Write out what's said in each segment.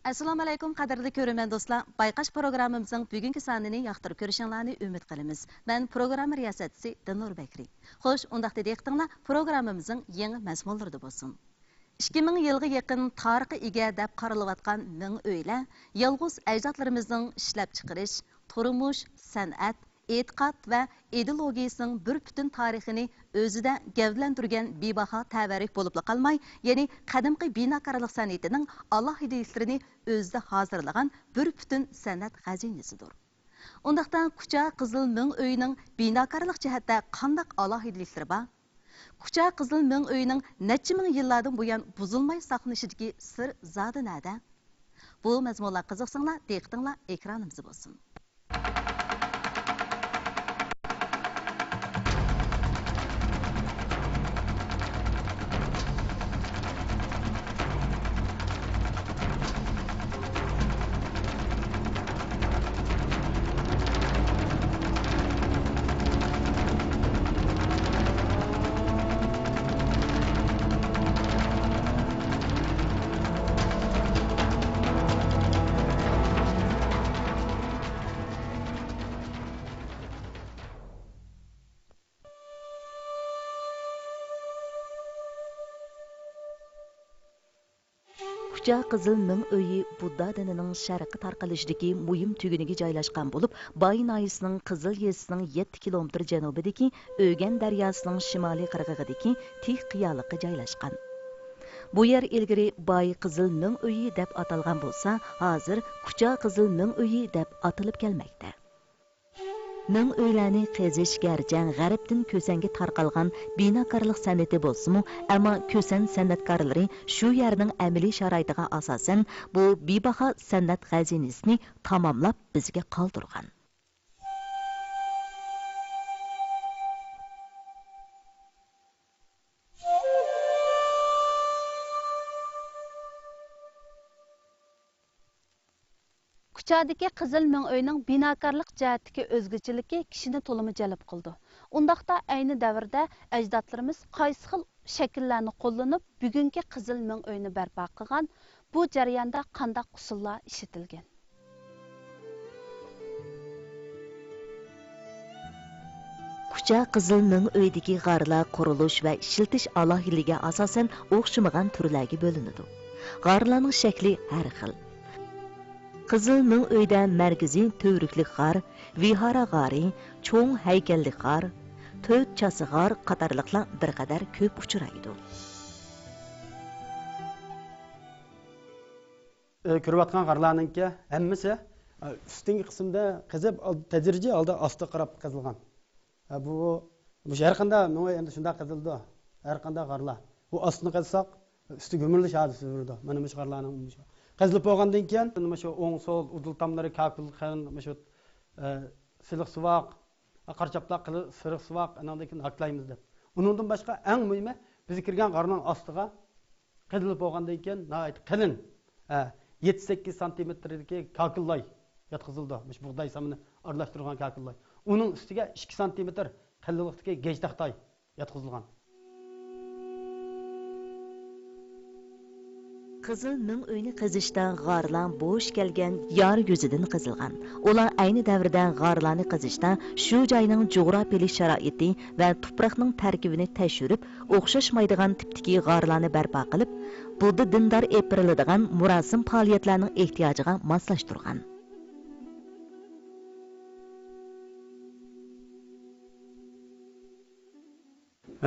Assalomu alaykum qadrli ko'ruvchi do'stlar. Bayqash programmamizning bugungi sonini yoqtirib ko'rishinglarni umid qilamiz. Men programma riyosatchisi Dinur Bakri. Xo'sh, undaqda diqqatinglar programmamizning yangi mazmunlarida bo'lsin. 2000 yilga yaqin tarixi ega deb qaralayotgan ming uylar yolg'iz ajdodlarimizning ishlab chiqarish, turmush, san'at, e'tiqod va ideologiyasining bir butun tarixini o'zida gavdlantirgan bebaho tavarik bo'lib qolmay, ya'ni qadimgi binokorlik san'atining alohidaliklarini o'zida hozirlagan bir butun san'at xazinasidir. Undaqdan Kucha Qizil Ming uyining binokorlik jihatda qanday alohidaliklari bor? Kucha Qizil Ming uyining necha ming yillardan buyon buzilmay saqlanishidagi sir zodi nada? Bu mazmunlar qiziqsanglar, diqqatinglar ekranimizda bo'lsin. Kucha Qizil Ming uyi Budda dinining sharqi tarqalishidagi muhim tuguniga joylashgan bo'lib, Bay noyisining Qizil yesining 7 kilometr janubidagi O'gan daryosining shimoliy qirg'og'idagi Tih qiyoliqqa joylashgan. Bu yer ilgari Bay Qizil Ming uyi deb atalgan bo'lsa, hozir Kucha Qizil Ming uyi deb atalib kelmoqda. Ming uylarni qazish garjang g'arbdan ko'sanga tarqalgan binokorlik san'ati bo'lsa-mu, ammo ko'san san'atkorlari shu yerning amaliy sharoitiga asosan bu bebaho san'at xazinasini tamomlab bizga qoldirgan. Kuchadagi Qizil Ming uyining binokorlik jihatdagi o'zgarchiligi kishini to'limi jalb qildi. Undaqda ayni davrda ajdodlarimiz qaysi xil shakllarni qo'llanib, bugungi Qizil Ming uyini barpo qilgan, bu jarayonda qanday usullar ishlatilgan? Kucha Qizil Ming uyidagi g'arlar qurilish va ishiltish alohidligiga asosan o'xshamagan turlarga bo'linadi. G'arlarning shakli har xil. Qizil Ming uyda markaziy to'vriklik g'ar, vihara g'ari, cho'ng haykallik g'ar, to'rt chasi g'ar qatorliqlar bir qadar ko'p uchraydi. Ko'rayotgan g'arlarningki hammasi ustingi qismda qizib, tadrijiy holda ostga qarab qazilgan. Bu har qanday endi shunday qazildi. Har qanday g'arlar. Bu ostini qazsak, usti ko'mirilish hodisi bo'ldi. Mana bu g'arlarning qazilib bo'lgandan keyin mana shu o'ng so'l udul tomlari kakilxan, mana shu siliq suvoq, qarchaplar qilib siriq suvoq andan keyin haqlaymiz deb. Undan boshqa eng muhimi biz kirgan g'arning ostiga qazilib bo'lgandan keyin nihoyat qalin 7-8 santimetrdagi kakillay yotqizildi. Mush bug'doy samini aralashtirgan kakillay. Uning ustiga 2 santimetr qalinlikdagi gejtaxtay yotqizilgan. Qizil Ming uyini qazishda g'arlar bo'sh kelgan yor yuzidan qazilgan. Ular ayni davrda g'arlarni qazishda shu joyning jo'grafiyalik sharoiti va tuproqning tarkibini tekshirib, o'xshashmaydigan tipdagi g'arlarni barpo qilib, budda dindor epiriladigan murosim faoliyatlarning ehtiyojiga moslashtirgan.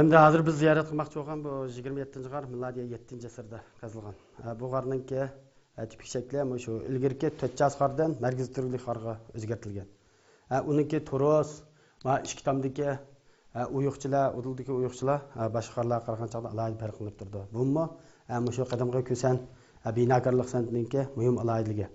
Endi hozir biz ziyorat qilmoqchi bo'lgan bu 27-g'ar milodiy 7-asrda qazilgan. Bu g'arningki tipik shakli shu ilgirki 4-g'ardan markaziy turlik g'arga o'zgartirilgan. Uningki turus va ikki tomdagi uyuqchilar, uduldagi uyuqchilar boshqa g'arlarga qaraganda alohida farq qilib turdi. Bumi shu qadimgi ko'san binokorlik san'atininki muhim alohitligi.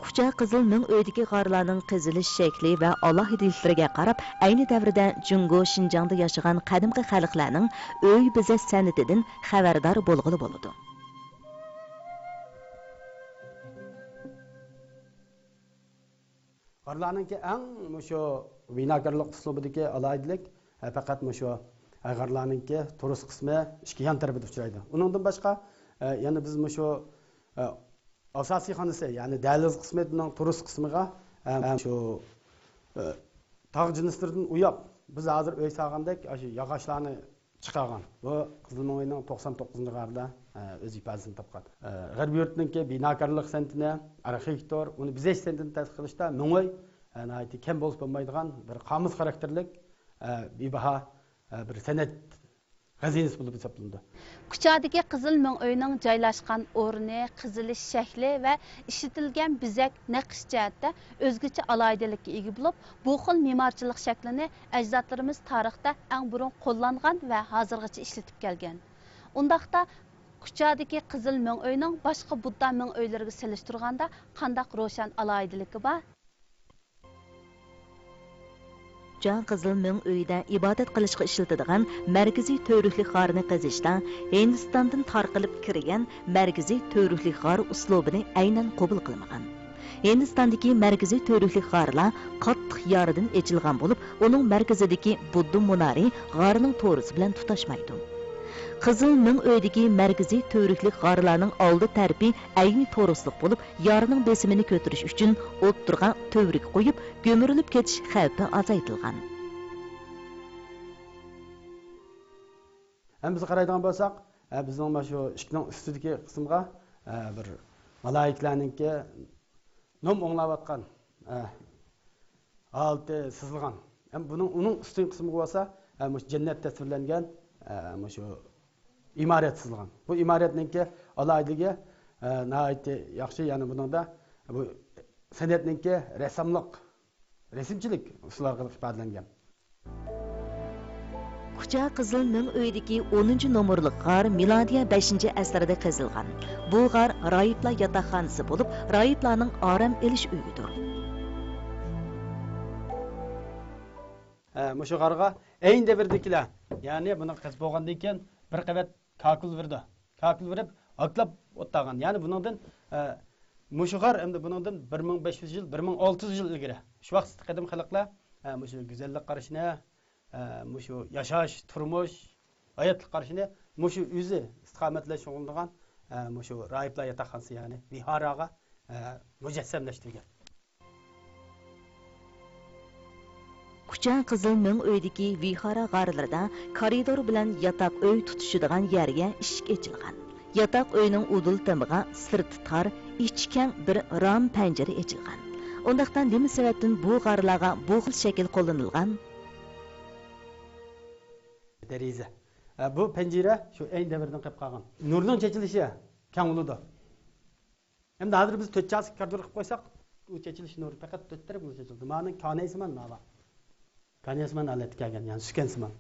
Kucha Qizil Ming uyidagi g'arlarning qizilish shakli va alohidaliklariga qarab, ayni davrda Jungo Shinjongda yashagan qadimgi xalqlarning uy bezash san'atidan xabardor bo'lg'ili bo'ladi. G'arlarningki eng shu binokorlik uslubidagi alohidalik faqat shu g'arlarningki turus qismi ikki yon tarafida uchraydi. Undan boshqa yana biz shu asosiy xonasi, ya'ni dahliz qismetining turist qismiga shu tog' jinnislardan uyab biz hozir uy solgandek shu yog'ochlarni chiqargan. Bu Qizilmo'yning 99 g'arda o'z ifodasini topgan. G'arbiy yurtniki binokorlik sentini, arxitektor, uni bizish sentini tadqiq qilishda Mo'ng'oy kam bo'lib bo'lmaydigan bir qomus xarakterlik bebaho bir san'at xazinasi bo'lib hisoblanadi. Kuchadagi Qizil Mo'ng'oyning joylashgan o'rni, qizilish shakli va ishlatilgan bizak naqsh jihatda o'zgacha alohidlikka ega bo'lib, bu xil me'morchilik shaklini ajdodlarimiz tarixda eng burun qo'llangan va hozirgacha ishlatib kelgan. Undaqda Kuchadagi Qizil Mo'ng'oyning boshqa Budda Mo'ng'oylariga solishtirganda qandaq ro'shan alohidaligi bor? Can Qizil Mo'ng'oyda ibodat qilishga ishlatiladigan markaziy to'riklik g'orni qazishda Hindistondan tarqalib kirgan markaziy to'riklik g'or uslubini aynan qabul qilmagan. Hindistondagi markaziy to'riklik g'orlar qattiq yoridan echilgan bo'lib, uning markazidagi Budda munari g'orning to'risi bilan tutashmaydi. Qizil Mo'ng'oydagi markaziy to'riklik g'orlarning oldi tarafi ayni to'risliq bo'lib, yorining besimini ko'tarish uchun o'ttirgan to'rik qo'yib, ko'mirilib ketish xavfi azaytilgan. Ham biz qaraydigan bo'lsak, bizning mana shu ishning ustidagi qismga bir malaiklarningki nom o'nglayotgan olti sizilgan. Ham uning ustidagi qismiga bo'lsa, jannat tasvirlangan shu imorat sizilgan. Bu imoratningki alohidligi nihoyatda yaxshi, ya'ni buningda bu san'atningki rasmchilik usullariga ifodalangan. Kucha Qizil Mo'ng'oydagi 10-nomerlik g'or milodiya 5-asrda qazilgan. Bu g'or rohiblar yotoqxonasi bo'lib, rohiblarning orom elish uyidir. Mushu g'orga ayni davrdagilar, ya'ni buni qazib bo'lgandan keyin bir qavat kakul verdi. Kakul verib, aklab o'tgan. Ya'ni buningdan mushu g'or endi buningdan 1500 yil, 1600 yil ilgari. Shu vaqt qadim xalqlar mushu go'zallik qarashini, mushu yashash, turmush, hayotlik qarashini mushu o'zi istiqomatlash shug'ullangan mushu rohiblar yotoqxonasi, ya'ni viharaga mujassamlashtirgan. Kucha Qizil Mo'ng'oydagi vihara g'orlarida koridor bilan yotoq uy tutishadigan yerga eshik ochilgan. Yotoq uyning udul tamiga sirti tor, ichi keng bir ram panjara ochilgan. Undaqdan nima sababdan bu g'orlarga bu xil shakl qo'llanilgan? Deriza. Bu panjara shu ayni davrdan qolib qolgan. Nurning chechilishi keng bo'ladi. Endi hozir biz 4 chasik koridor qilib qo'ysak, u chechilish nuri faqat 4 taraf bo'lib chechildi. Ma'ning kanaysiman nava. Kanaysiman alat kelgan, ya'ni sukansiman.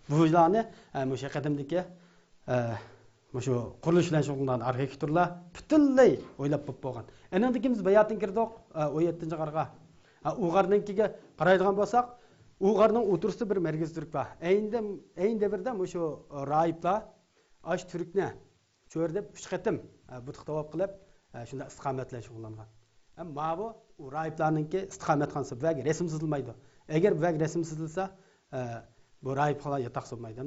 Bu uylarni o'sha qadimdagi shu qurilish bilan shug'ullangan arxitektorlar butunlay o'ylab bo'lgan. Endi biz bayatdan kirdik 17-g'orga. U g'orninkiga qaraydigan bo'lsak, u g'orning o'tirsida bir markaz turk bor. Ayni davrda shu rohiblar ash turkni shu yerda 3 qatim butiq tavob qilib, shunda istiqomatlash shug'ullangan. Ammo bu rohiblarningki istiqomatxonasi va rasm chizilmaydi. Agar bu rasm chizilsa, bu rohibxona yotoq bo'lmaydi.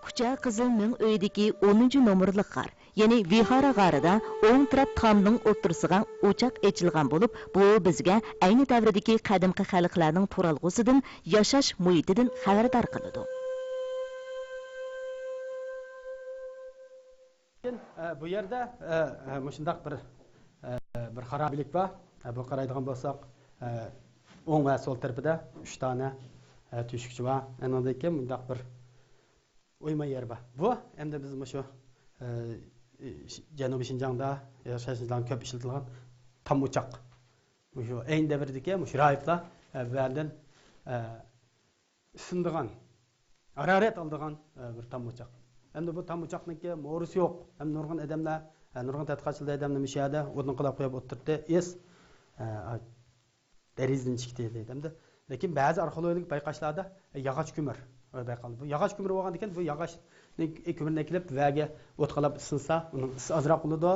Kucha Qizil Mo'ng'oydagi 10-nomerlik g'or, ya'ni vihara g'orida o'ng taraf tomning o'tirisiga o'choq echilgan bo'lib, bu bizga ayni davrdagi qadimgi xalqlarning turalg'usidan, yashash muhitidan xabardor qiladi. Bu yerda shundaq bir xaroblik bor. Bu qaraydigan bo'lsak, o'ng va so'l tarafida 3 dona teshikchi bor. Andan keyin bundaq bir o'yma yer bor. Bu endi biz shu Janubiy Shinjongda yashashdan ko'p ishlatilgan tam o'choq. Shu ayni davrdagi rohiblar avvaldan sindigan, harorat oldigan bir tam o'choq. Endi bu tam o'choqniki mo'risi yo'q. Ham nurg'un odamlar, nurg'un tadqiqotchilar odamlar mishada o'rnin qilib qo'yib o'tirdi. Derizni chiqdi deydi. Lekin ba'zi arxeologik bayqashlarda yog'och ko'mir bayqaldi. Bu yog'och ko'mir bo'lgan ekan, bu yog'ochning ko'mirni kelib vaga o't qilib isinsa, uning isi azroq bo'ladi,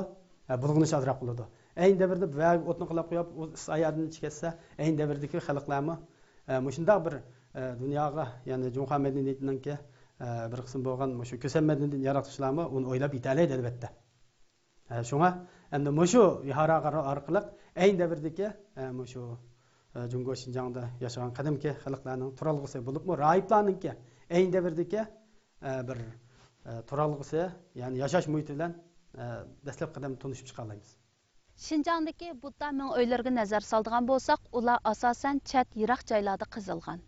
bulg'inishi azroq bo'ladi. Ayni davrda vaga o'tni qilib qo'yib, u is ayarni chiqarsa, ayni davrdagi xalqlarmi shunday bir dunyoga, ya'ni Junxo madaniyatininki bir qism bo'lgan shu ko'san madaniyatini yaratuvchilarmi uni o'ylab yetalaydi albatta. Shunga endi shu vihara orqali ayni davrdagi shu Jungo Xinjiangda yashagan qadimki xalqlarning turalg'isi bo'libmi rahiblarningki ayni davrdagi bir turalg'isi, ya'ni yashash muhiti bilan dastlab qadam tunishib chiqalaymiz. Şinjangdagi Budda ming uylariga nazar soldigan bo'lsak, ular asosan chat yiroq joylarda qazilgan.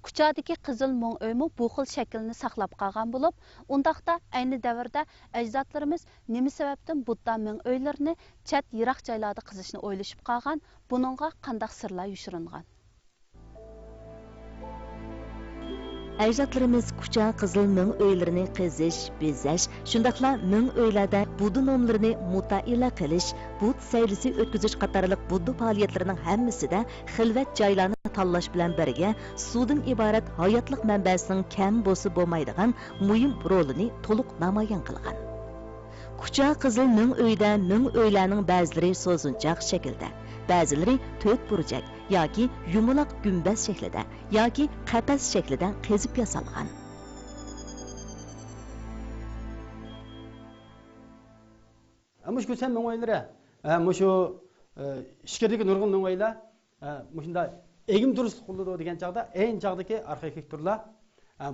Kuchadagi qizil ming uymi bu xil shaklni saqlab qolgan bo'lib, undaqda ayni davrda ajdodlarimiz nima sababdan Budda ming uylarini chat yiroq joylarda qazishni o'ylashib qolgan, buningga qanday sirlar yushiringan? Ajdodlarimiz kucha qizil ming uylarini qazish, bezash, shundaqla ming uylarda Budda nomlarini mutaila qilish, Bud saylisi o'tkazish qatorliq Budda faoliyatlarining hammasida xilvat joylarni tanlash bilan birga suvdan iborat hayotlik manbasining kam bo'lsa bo'lmaydigan muhim rolini to'liq namoyon qilgan. Kucha qizil ming uyda ming uylarning ba'zilari so'zinchoq shaklda, ba'zilari to'rt burchak yoki yumaloq gumbaz shaklida yoki qafas shaklida qezib yasalgan. Ammo shu ko'san ming uylari, shu ishkirdagi nurg'un ming uylar, shunda egim durust qildi degan chaqda eng chaqdagi arxitekturlar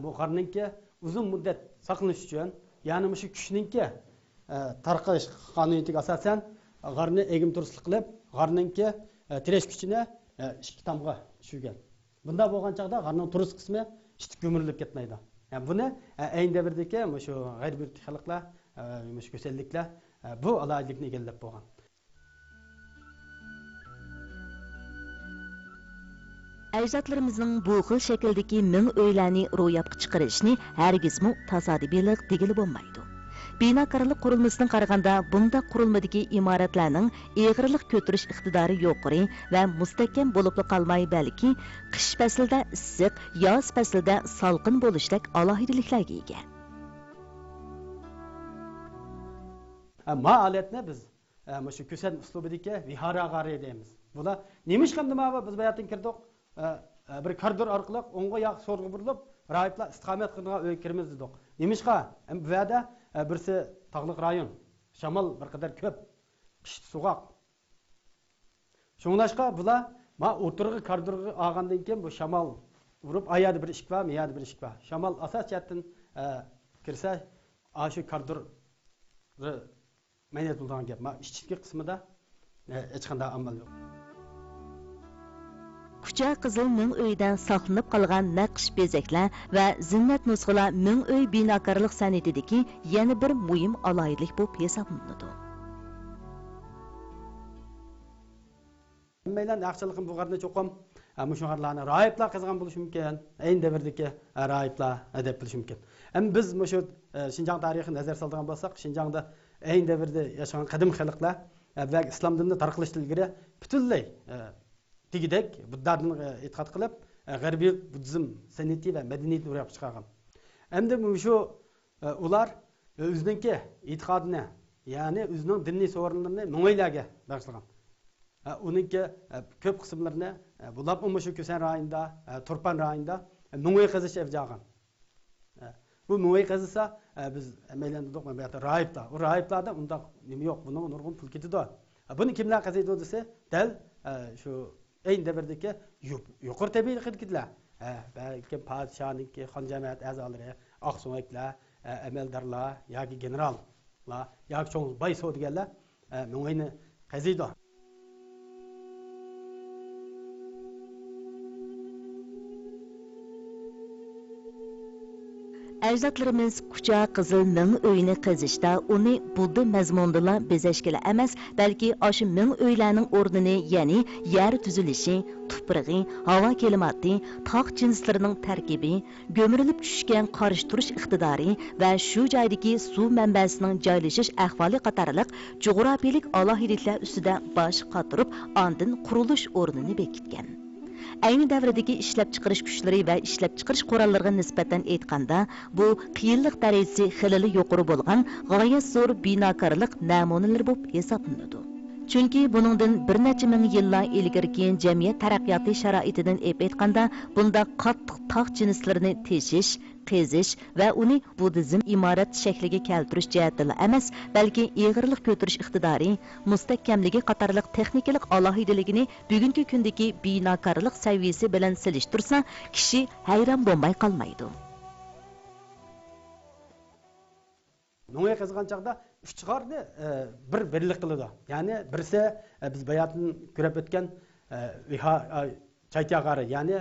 bu qarninki uzun muddat saqlanish uchun, ya'ni shu kuchninki tarqalish qonuniyatiga asosan g'arni egim durustlik qilib, g'arninki tiresh kuchini ikki tomga tushirgan. Bunda bo'lgan chaqda g'arning turist qismi hech ko'mirilib ketmaydi. Yani buni ayni davrdagi shu g'ayriy xalqlar, shu go'zalliklar bu alohidlikni egallab bo'lgan. Ajdodlarimizning bu xil shakldagi ming uylarni ro'yobga chiqarishni hargizmi tasodifiylik degili bo'lmaydi. Binokorlik qurilmasidan qaraganda bunda qurilmadagi imoratlarning eg'irlik ko'tarish iqtidori yuqori va mustahkam bo'lib qolmay, balki qish faslida issiq, yoz faslida salqin bo'lishdek alohidaliklarga ega. Ma'alatni biz shu ko'san uslubidagi vihara g'ari deymiz. Bular nima ish qildi biz bu yerdan kirdik? Bir koridor orqali o'ngga yoq so'lga burilib, rahiblar istiqomat qilgan uy kirmiz dedik. Nima ishqa? Bu yerda birisi tog'liq rayon, shamol bir qadar ko'p, qish so'g'oq. Shunglashqa bular o'tirg'i koridorga olgandan keyin bu shamol urib, ayada bir ishq va miyada bir ishq va. Shamol asos jihatdan kirsa, shu koridor maynat bo'lgan gap. Ichki qismida hech qanday amal yo'q. Kucha qizil ming uydan saqlanib qolgan naqsh bezaklar va zinnat nusxalar ming uy binokorlik san'atidagi yana bir muhim alohidlik bo'lib hisoblanadi. Meylan yaxshiligim bu qarni cho'qim, shu qarlarni rahiblar qizgan bo'lishi mumkin, ayni davrdagi rahiblar adab bilishi mumkin. Biz shu Xinjiang tarixini nazar solgan bo'lsak, Xinjiangda ayni davrda yashagan qadim xalqlar va islom dinini tarqalishdan ilgari butunlay tegidek Buddadan e'tiqod qilib, g'arbiy buddizm san'ati va madaniyatni o'rab chiqargan. Endi shu ular o'zininki e'tiqodini, ya'ni o'zining diniy so'rinlarini ming'aylarga bag'ishlagan. Uninki ko'p qismlarini bulab shu ko'san rayonida, Turpan rayonida ming'ay qazish avjagan. Bu ming'ay qazisa biz amallandirdik bu yerda rahiblar. U rahiblarda unda nima yo'q, buni nurg'un pul ketadi. Buni kimlar qaziydi desa, dal shu ayni davrdagi yuqori tabiiy xilqitlar, balki podshohniki, xon jamiyat a'zolari, oqsumaklar, amaldorlar yoki generallar yoki cho'ng boy savdogarlar ming'ayni qaziydi. Ajdodlarimiz kucha qizil ming uyni qazishda uni Budda mazmundala bezashkila emas, balki oshu ming uylarning o'rnini, ya'ni yer tuzilishi, tuprog'i, havo kelimati, tog' jinslarining tarkibi, go'mirilib tushgan qarish turish iqtidori va shu joydagi suv manbasining joylashish ahvoli qatorliq jug'rofiylik alohidaliklar ustida bosh qotirib, ondin qurilish o'rnini bekitgan. Ayni davrdagi ishlab chiqarish kuchlari va ishlab chiqarish qurollariga nisbatan aytganda, bu qiyinlik darajasi xilili yuqori bo'lgan g'oyat zo'r binokorlik namunalari bo'lib hisoblanadi. Chunki buningdan bir necha ming yillar ilgirki jamiyat taraqqiyoti sharoitidan aytganda, bunda qattiq tog' jinslarini teshish, qazish va uni buddizm imorat shakliga keltirish jihatida emas, balki ig'irlik ko'tarish iqtidori, mustahkamligi qatorliq texnikalik alohidaligini bugungi kundagi binokorlik saviyasi bilan silishtirsa, kishi hayron bo'lmay qolmaydi. No'ya qizg'an chaqda uch chiqardi, bir birlik qiladi. Ya'ni birisi biz bayatni ko'rib o'tgan chaytiyag'ari, ya'ni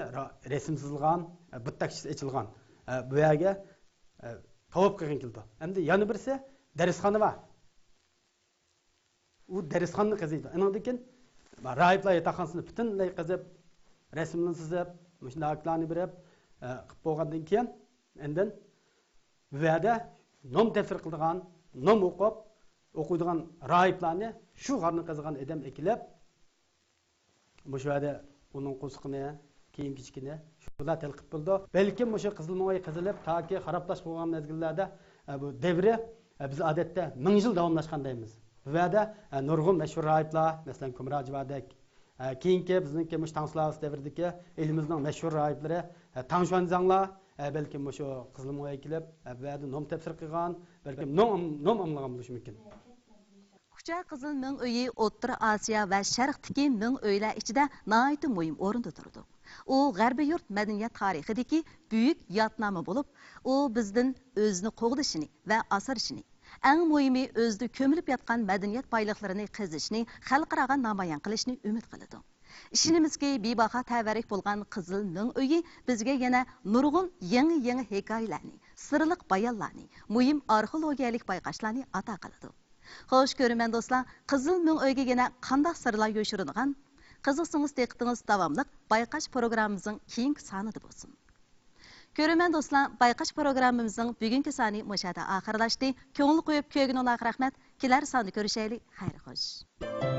rasm chizilgan, bittakchisi ochilgan. Bu yerga tavab qilgan keldi. Endi yana birisi darsxona bor. U darsxonni qaziydi. Undan keyin rahiblar yotoqxonasini butunlay qazib, rasmni chizib, mushunaqlarni berib qilib bo'lgandan keyin endi bu yerda nom tafsir qiladigan, nom o'qiydigan rahiblarni shu g'arni qazgan odam ekilib, bu yerda uning qo'shiqini, kiyim kichkini shular talqib bo'ldi. Balkim o'sha qizilmoy qizilib toki xaroblash bo'lgan mezgillarda bu davri biz odatda 1000 yil davomlashgan deymiz. Bu yerda nurg'un mashhur rahiblar, masalan Kumrajvadek, keyingi bizningki Mushtangslavs davridagi elimizning mashhur rahiblari Tangshuanzanglar balkim o'sha qizilmoy kelib, bu yerda nom tafsir qilgan, balkim nom amlagan bo'lishi mumkin. Kucha Qizil Ming uyi O'rta Osiyo va Sharqdagi ming uylar ichida nihoyat muhim o'rinda turadi. U G'arbiy yurt madaniyat tarixidagi buyuk yodnoma bo'lib, u bizdan o'zini qo'g'dishini va asrashini, eng muhimi o'zida ko'milib yotgan madaniyat boyliqlarini qazishni, xalqaro namoyon qilishni umid qiladi. İşinimizki bebaho ta'varik bo'lgan Qizil Ming uyi bizga yana nurg'un yangi hikoyalarni, sirliq bayonlarni, muhim arxeologiyalik bayqashlarni ato qiladi. Xo'sh ko'raman do'stlar, Qizil Ming uyga yana qanday sirlar yo'shirilgan? Qiziqsangiz diqqatingiz davomli bayqash programmamizning keyingi sonida bo'lsin. Ko'raman do'stlar, bayqash programmamizning bugungi soni mushada oxirlashdi. Ko'ngil qo'yib ko'rganinizga rahmat. Kelar sonda ko'rishaylik. Xayr xo'sh.